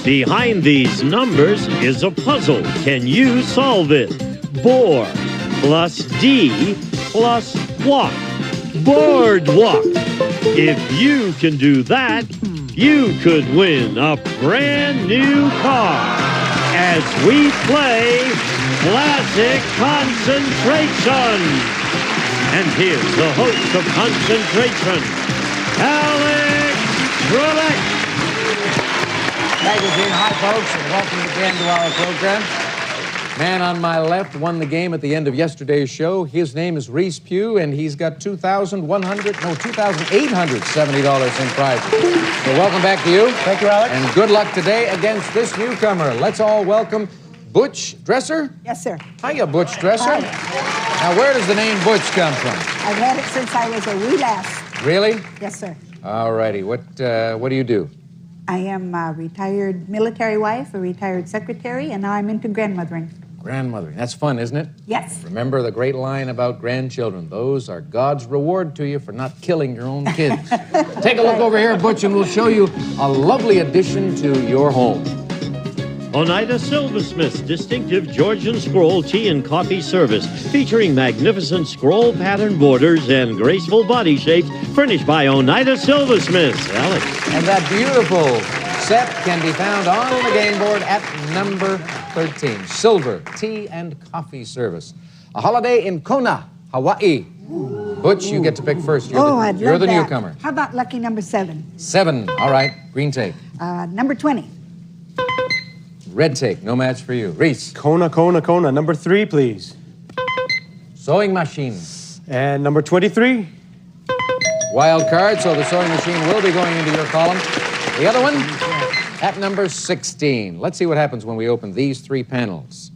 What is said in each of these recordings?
Behind these numbers is a puzzle. Can you solve it? Boar plus D plus walk. Boardwalk. If you can do that, you could win a brand new car as we play Classic Concentration. And here's the host of Concentration, Alex Trebek. Thank you, Gene. Hi, folks, and welcome again to our program. Man on my left won the game at the end of yesterday's show. His name is Reese Pugh, and he's got $2,870 in prizes. So welcome back to you. Thank you, Alex. And good luck today against this newcomer. Let's all welcome Butch Dresser. Yes, sir. Hiya, Butch Dresser. Hi. Now, where does the name Butch come from? I've had it since I was a wee lass. Really? Yes, sir. All righty. What do you do? I am a retired military wife, a retired secretary, and now I'm into grandmothering. Grandmothering. That's fun, isn't it? Yes. Remember the great line about grandchildren. Those are God's reward to you for not killing your own kids. Take a look over here, Butch, and we'll show you a lovely addition to your home. Oneida Silversmith's distinctive Georgian scroll tea and coffee service, featuring magnificent scroll pattern borders and graceful body shapes, furnished by Oneida Silversmiths. Alex. And that beautiful set can be found on the game board at number 13. Silver tea and coffee service. A holiday in Kona, Hawaii. Butch, you get to pick first. You're the newcomer. How about lucky number 7? 7. All right. Green take. Number 20. Red take. No match for you. Reese. Kona. Number 3, please. Sewing machine. And number 23. Wild card, so the sewing machine will be going into your column. The other one at number 16. Let's see what happens when we open these 3 panels.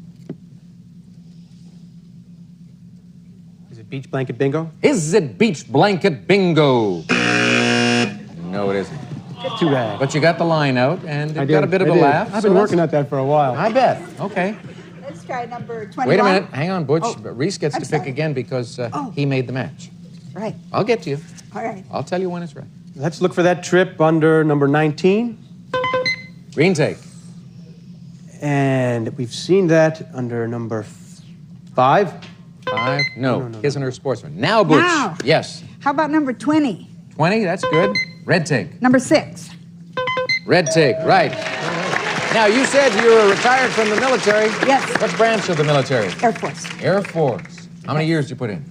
Is it beach blanket bingo? Is it beach blanket bingo? No, it isn't. Too bad. But you got the line out, and it got a bit of a laugh. I've been working at that for a while. I bet. Okay. Let's try number 21. Wait a minute. Hang on, Butch. Oh, Reese gets to pick again because he made the match. Right. I'll get to you. All right. I'll tell you when it's right. Let's look for that trip under number 19. Green take. And we've seen that under number 5. 5? No. His and her sportsman. Now, Butch. Now. Yes. How about number 20? 20? That's good. Red take. Number 6. Red take. Right. Now, you said you were retired from the military. Yes. What branch of the military? Air Force. Air Force. How many years did you put in?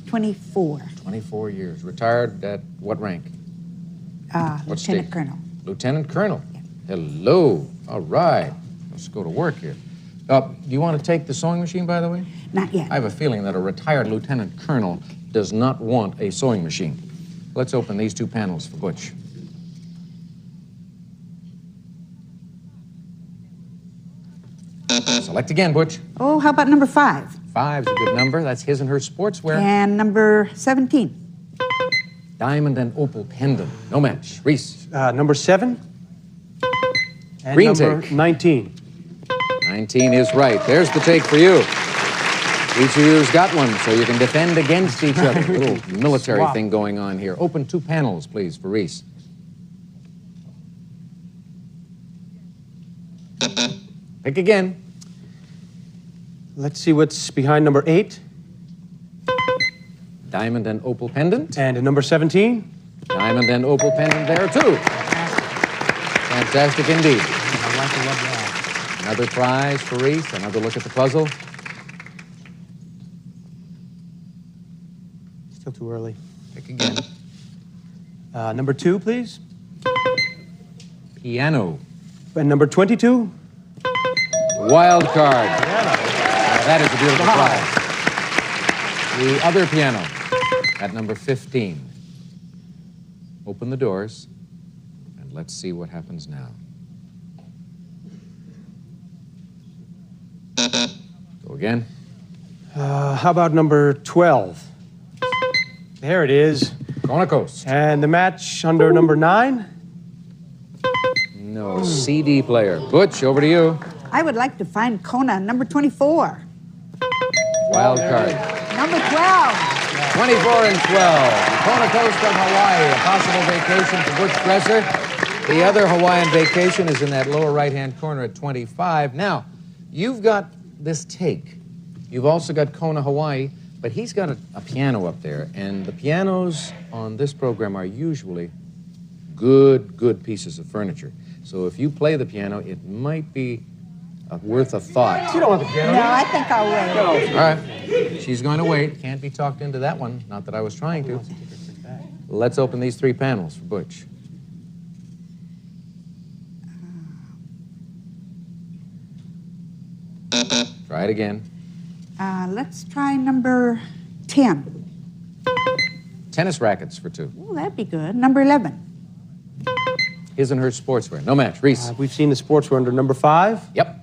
24. 24 years. Retired at what rank? What Lieutenant state? Colonel. Lieutenant Colonel. Yeah. Hello. All right. Let's go to work here. Do you want to take the sewing machine, by the way? Not yet. I have a feeling that a retired Lieutenant Colonel does not want a sewing machine. Let's open these 2 panels for Butch. Select again, Butch. Oh, how about number 5? 5's a good number. That's his and her sportswear. And number 17. Diamond and opal pendant. No match. Reese. Number 7. And Green number take. 19. 19 is right. There's the take for you. Each of you's got one, so you can defend against each other. A little military thing going on here. Open 2 panels, please, for Reese. Pick again. Let's see what's behind number 8. Diamond and opal pendant. And number 17. Diamond and opal pendant there, too. Fantastic indeed. I like to love that. Another prize for Reese. Another look at the puzzle. Still too early. Pick again. Number 2, please. Piano. And number 22. Wild card. That is a beautiful prize. The other piano at number 15. Open the doors, and let's see what happens now. Go again. How about number 12? There it is. Kona Coast. And the match under number 9? No, CD player. Butch, over to you. I would like to find Kona, number 24. Wild card. Number 12. 24 and 12. Kona Coast of Hawaii, a possible vacation for Butch Dresser. The other Hawaiian vacation is in that lower right-hand corner at 25. Now, you've got this take. You've also got Kona, Hawaii, but he's got a piano up there, and the pianos on this program are usually good pieces of furniture. So if you play the piano, it might be worth a thought. You don't want the piano. No, I think I'll wait. All right. She's going to wait. Can't be talked into that one. Not that I was trying to. Let's open these 3 panels for Butch. Try it again. Let's try number 10. Tennis rackets for 2. Oh, that'd be good. Number 11. His and her sportswear. No match. Reese. We've seen the sportswear under number 5 Yep.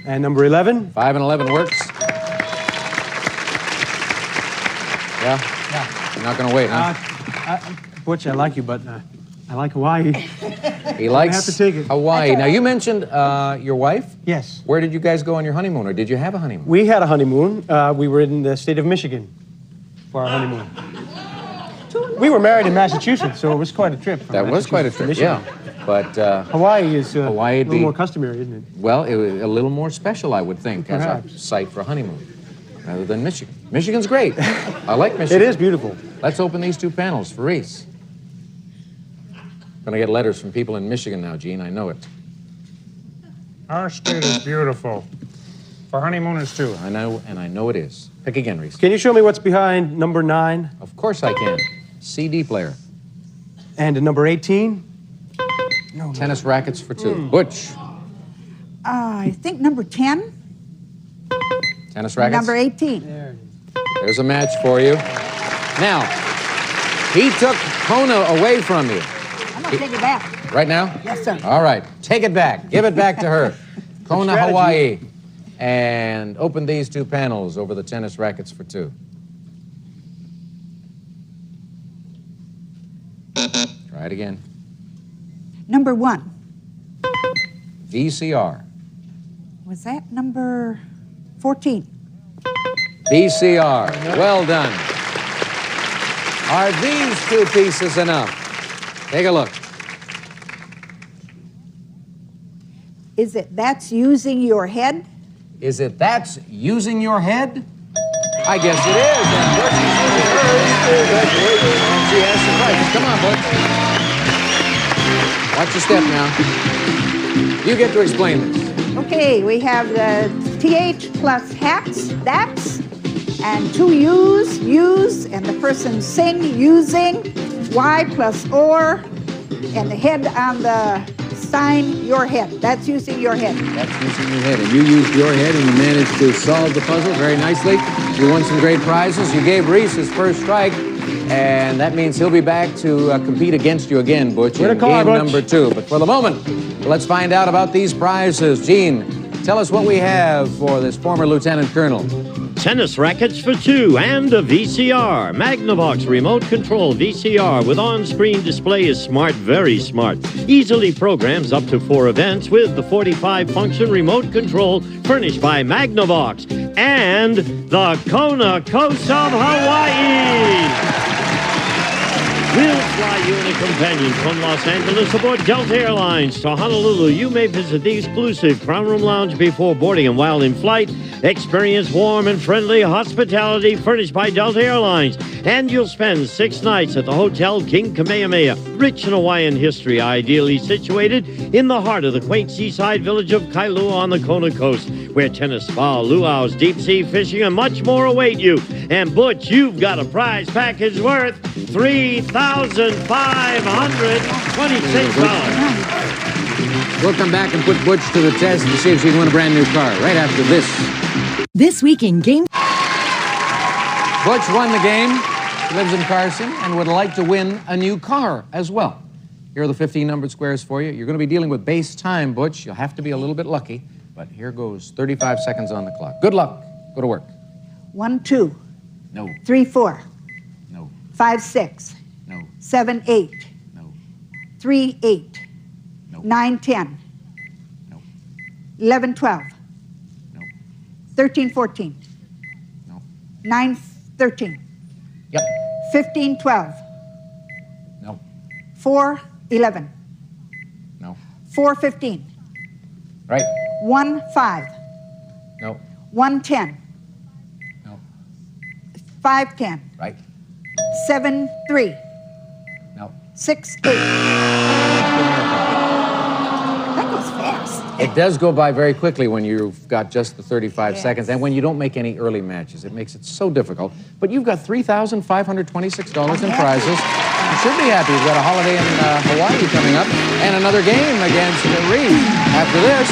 and number 11. 5 and 11 works. Yeah? Yeah. You're not going to wait, huh? Butch, I like you, but I like Hawaii. He likes have to take it. Hawaii. Now, you mentioned your wife. Yes. Where did you guys go on your honeymoon, or did you have a honeymoon? We had a honeymoon. We were in the state of Michigan for our honeymoon. We were married in Massachusetts, so it was quite a trip. That was quite a trip, yeah. But Hawaii is Hawaii a little more customary, isn't it? well, it was a little more special, I would think, as a Perhaps. site for a honeymoon, rather than Michigan. Michigan's great. I like Michigan. It is beautiful. Let's open these 2 panels for Reese. Gonna get letters from people in Michigan now, Gene. I know it. Our state is beautiful. For honeymooners, too. I know, and I know it is. Pick again, Reese. Can you show me what's behind number 9 Of course I can. CD player. and number 18? Tennis rackets for 2. Butch. I think number 10. Tennis rackets. Number 18. There's a match for you. Now, he took Kona away from you. I'm going to take it back. Right now? Yes, sir. All right. Take it back. Give it back to her. Kona, strategy. Hawaii. And open these 2 panels over the tennis rackets for 2. Try it again. Number 1. VCR. Was that number 14? VCR. Well done. Are these 2 pieces enough? Take a look. Is it that's using your head? Is it that's using your head? I guess it is. And Butch is using hers. And she has the right. Come on, Butch. Watch your step now. You get to explain this. Okay, we have the TH plus hats, that's, and to use, and the person sing, using, Y plus or, and the head on the sign, your head. That's using your head. That's using your head. And you used your head and you managed to solve the puzzle very nicely. You won some great prizes. You gave Reese his first strike. And that means he'll be back to compete against you again, Butch, in game number 2. But for the moment, let's find out about these prizes. Gene, tell us what we have for this former lieutenant colonel. Tennis rackets for 2 and a VCR. Magnavox remote control VCR with on-screen display is smart, very smart. Easily programs up to 4 events with the 45-function remote control furnished by Magnavox. And the Kona Coast of Hawaii. We'll fly you in a companion from Los Angeles aboard Delta Airlines to Honolulu. You may visit the exclusive Crown Room Lounge before boarding, and while in flight, experience warm and friendly hospitality furnished by Delta Airlines. And you'll spend 6 nights at the Hotel King Kamehameha, rich in Hawaiian history, ideally situated in the heart of the quaint seaside village of Kailua on the Kona coast, where tennis, spa, luau's, deep-sea fishing, and much more await you. And Butch, you've got a prize package worth $3,526. We'll come back and put Butch to the test to see if she can win a brand new car right after this. This week in Game... Butch won the game. She lives in Carson and would like to win a new car as well. Here are the 15 numbered squares for you. You're going to be dealing with base time, Butch. You'll have to be a little bit lucky, but here goes 35 seconds on the clock. Good luck. Go to work. 1, 2, No. 3, 4, No. 5, 6, No. 7, 8, No. 3, 8, No. 9, 10, No. 11, 12, No. 13, 14, No. 9, 13, Yep. 15, 12, No. 4, 11, 415. Right. 15. No. 110. No. 510. Right. 73. No. 68. That goes fast. It does go by very quickly when you've got just the 35 Yes. seconds, and when you don't make any early matches. It makes it so difficult. But you've got $3,526 in prizes. You should be happy. You've got a holiday in Hawaii coming up, and another game against Reed after this.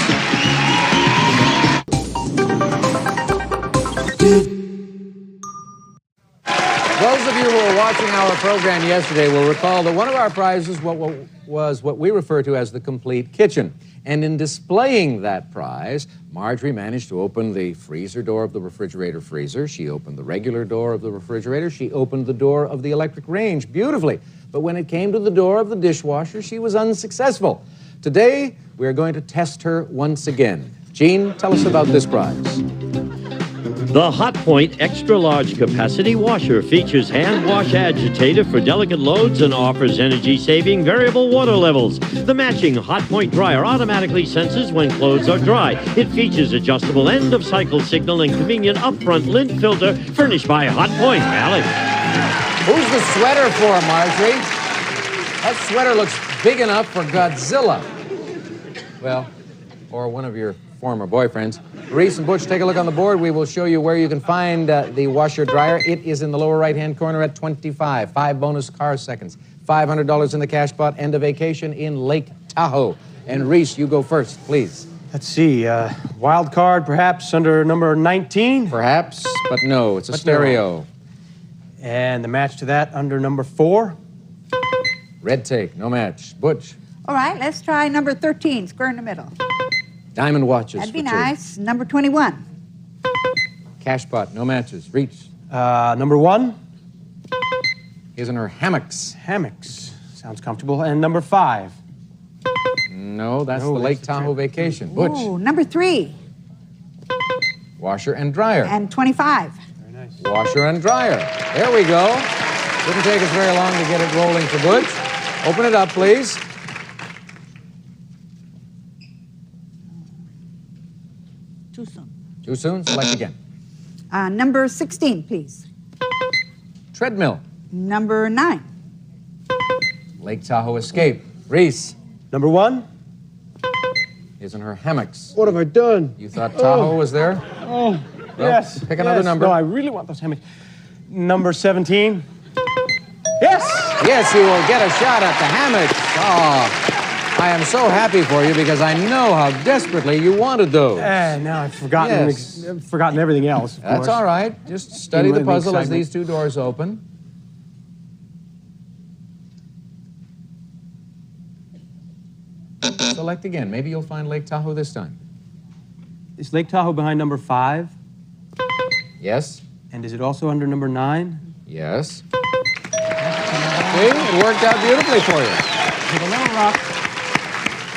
Those of you who were watching our program yesterday will recall that one of our prizes was what we refer to as the complete kitchen. And in displaying that prize, Marjorie managed to open the freezer door of the refrigerator freezer. She opened the regular door of the refrigerator. She opened the door of the electric range beautifully. But when it came to the door of the dishwasher, she was unsuccessful. Today, we're going to test her once again. Gene, tell us about this prize. The Hot Point Extra Large Capacity Washer features hand wash agitator for delicate loads and offers energy-saving variable water levels. The matching Hot Point dryer automatically senses when clothes are dry. It features adjustable end-of-cycle signal and convenient upfront lint filter furnished by Hot Point. Alex. Who's the sweater for, Marjorie? That sweater looks big enough for Godzilla. Well, or one of your former boyfriends. Reese and Butch, take a look on the board. We will show you where you can find the washer-dryer. It is in the lower right-hand corner at 25. 5 bonus car seconds. $500 in the cash pot. End of vacation in Lake Tahoe. And Reese, you go first, please. Let's see. Wild card, perhaps under number 19. Perhaps, but no. It's a stereo. And the match to that under number 4. Red take, no match. Butch. All right, let's try number 13, square in the middle. Diamond watches. That'd be for 2. nice. Number 21. Cash pot, no matches. Reach. Number 1. Here's in her hammocks. Hammocks. Sounds comfortable. And number 5. No, that's No, the Lake that's the Tahoe trip. vacation. Butch. Ooh, number 3. Washer and dryer. And 25. Very nice. Washer and dryer. There we go. Didn't take us very long to get it rolling for Butch. Open it up, please. Too soon. Too soon? Select again. Number 16, please. Treadmill. Number 9. Lake Tahoe escape. Reese. Number 1. Is in her hammocks. What have I done? You thought Tahoe was there? Oh, yes. pick another yes. number. No, I really want those hammocks. Number 17. Yes! Yes, you will get a shot at the hammocks. Oh, I am so happy for you because I know how desperately you wanted those. Now I've forgotten, Yes. I've forgotten everything else. Of That's course. all right. Just study the In the puzzle as excitement. these 2 doors open. Select again. Maybe you'll find Lake Tahoe this time. Is Lake Tahoe behind number 5? Yes? And is it also under number 9? Yes. See, it worked out beautifully for you. With a little rock,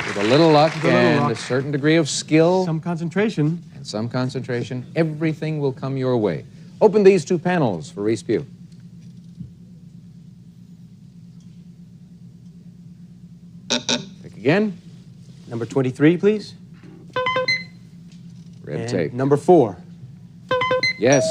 With a little luck With a little and luck. a certain degree of skill some concentration. and some concentration, everything will come your way. Open these 2 panels for Reese Pugh. Pick again. Number 23, please. Red And tape. number 4. Yes.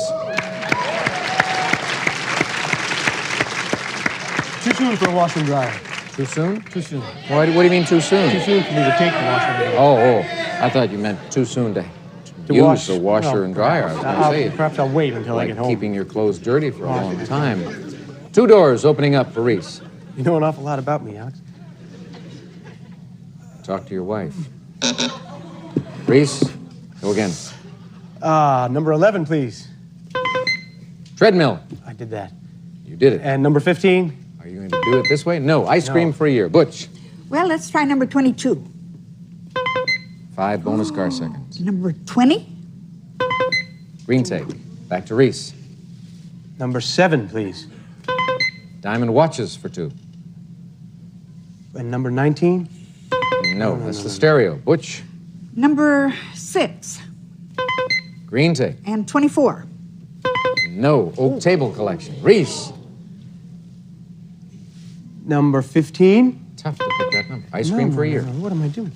Too soon for a washer and dryer. Too soon? Too soon. What do you mean too soon? Too soon for me to take the washer and dryer. Oh, I thought you meant too soon to use the washer Well, and dryer. I was perhaps. going to say, Perhaps I'll wait until I like get home. keeping your clothes dirty for a long time. 2 doors opening up for Reese. You know an awful lot about me, Alex. Talk to your wife. Reese, go again. Number 11, please. Treadmill. I did that. You did it. And number 15. Are you going to do it this way? No. Ice cream for a year. Butch. Well, let's try number 22. 5 bonus car seconds. Number 20. Green tape. Back to Reese. Number 7, please. Diamond watches for 2. And number 19. No, that's the stereo. Butch. Number 6. Green tape. And 24. No. Oak table collection. Reese. Number 15. tough to pick that number. Ice cream for a year. What am I doing?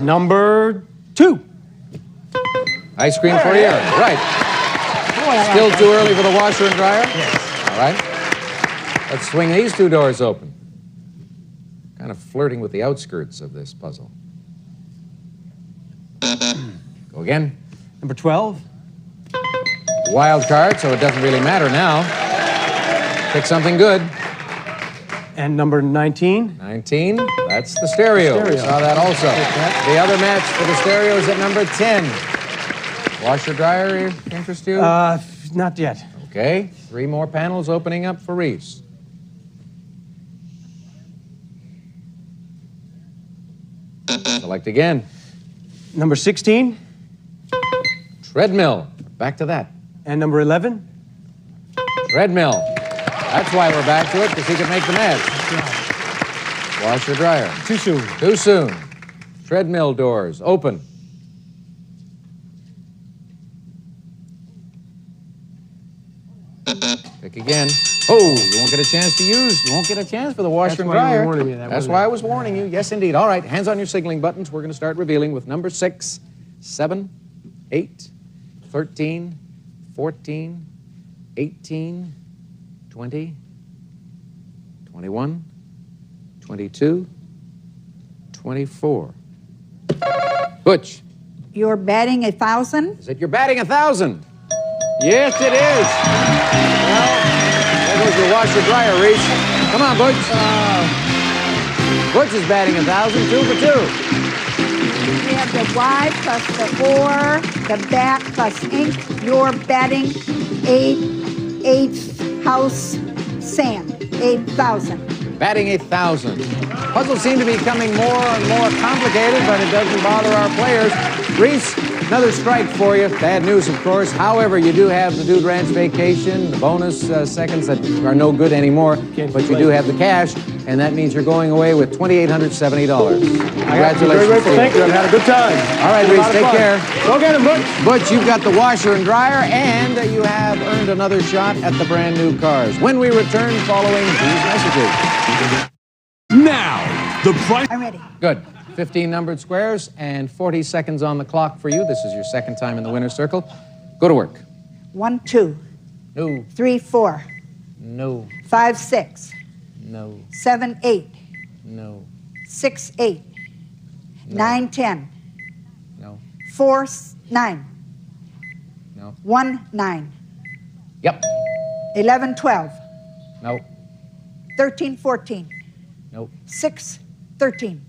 Number 2. Ice cream for a year. Right. Still too early for the washer and dryer? Yes. All right. Let's swing these 2 doors open. Kind of flirting with the outskirts of this puzzle. Go again. Number 12. Wild card, so it doesn't really matter now. Pick something good. And number 19. 19. That's the stereo. We saw that also. The other match for the stereo is at number 10. Washer dryer interest you? Not yet. Okay. 3 more panels opening up for Reese. Select again. Number 16. Treadmill. Back to that. And number 11. Treadmill. That's why we're back to it, because he could make the match. Washer dryer. Too soon. Too soon. Treadmill doors open. Pick again. Oh, you won't get a chance to use. You won't get a chance for the washer and dryer. That's why you were warning me of that, That's wasn't why it? I was warning you. Yes, indeed. All right, hands on your signaling buttons. We're going to start revealing with number 6, 7, 8, 13, 14, 18, 20, 21, 22, 24. Butch, You're batting 1,000. is it you're batting 1,000? Yes, it is. Well, there goes your washer dryer, Reese. Come on, Butch. Butch is batting 1,000, 2 for 2. We have the Y plus the or, the bat plus ink. You're batting 8th house sand. 8,000. Batting 1,000. Puzzles seem to be becoming more and more complicated, but it doesn't bother our players. Reese, another strike for you. Bad news, of course. However, you do have the Dude Ranch vacation, the bonus seconds that are no good anymore, but you do have the cash, and that means you're going away with $2,870. Congratulations. Very grateful. Thank you. I've had a good time. All right, Reese, take care. Go get him, Butch. Butch, you've got the washer and dryer, and you have earned another shot at the brand new cars. When we return following these messages. Now, the price. I'm ready. Good. 15 numbered squares and 40 seconds on the clock for you. This is your second time in the winner's circle. Go to work. 1, 2, No, 3, 4, no, 5, 6, no, 7, 8, no, 6, 8, 9, 10, no, 4, 9, no. 1, 9, Yep. 11, 12, No, 13, 14, no, 6, 13,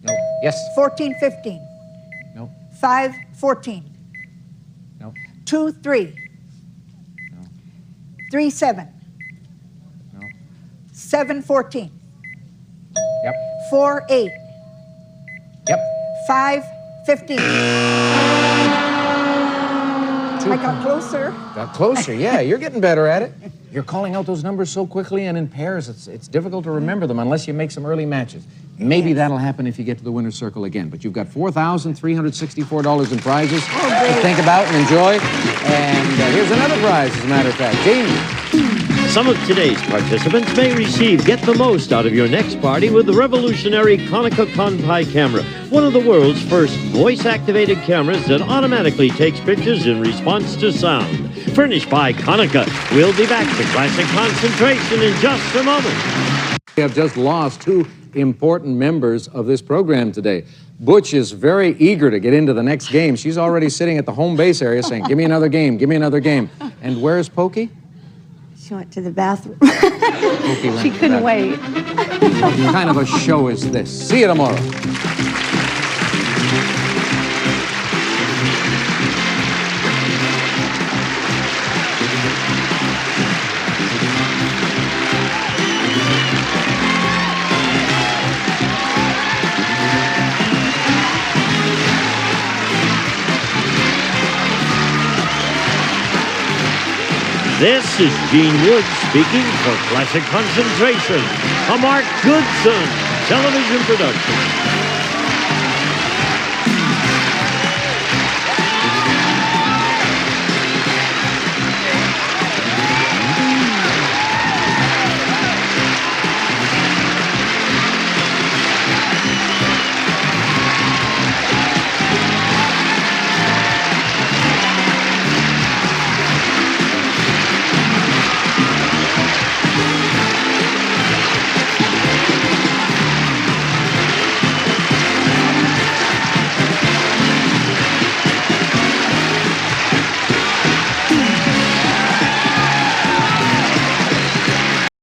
no. Yes. 14, 15, No, 5, 14, no, 2, 3, no, 3, 7, no. 7, 14, Yep. 4, 8, Yep. 5, 15. I got closer. Got closer. Yeah, you're getting better at it. You're calling out those numbers so quickly and in pairs, it's difficult to remember them unless you make some early matches. Maybe that'll happen if you get to the winner's circle again. But you've got $4,364 in prizes to think about and enjoy. And here's another prize, as a matter of fact. Gene. Some of today's participants may receive Get the Most out of your next party with the revolutionary Konica Conpai camera, one of the world's first voice-activated cameras that automatically takes pictures in response to sound. Furnished by Konica. We'll be back to Classic Concentration in just a moment. We have just lost 2 important members of this program today. Butch is very eager to get into the next game. She's already sitting at the home base area saying, give me another game, give me another game. And where's Pokey? She went to the bathroom. Pokey went She to couldn't that. wait. What kind of a show is this? See you tomorrow. This is Gene Wood speaking for Classic Concentration, a Mark Goodson television production.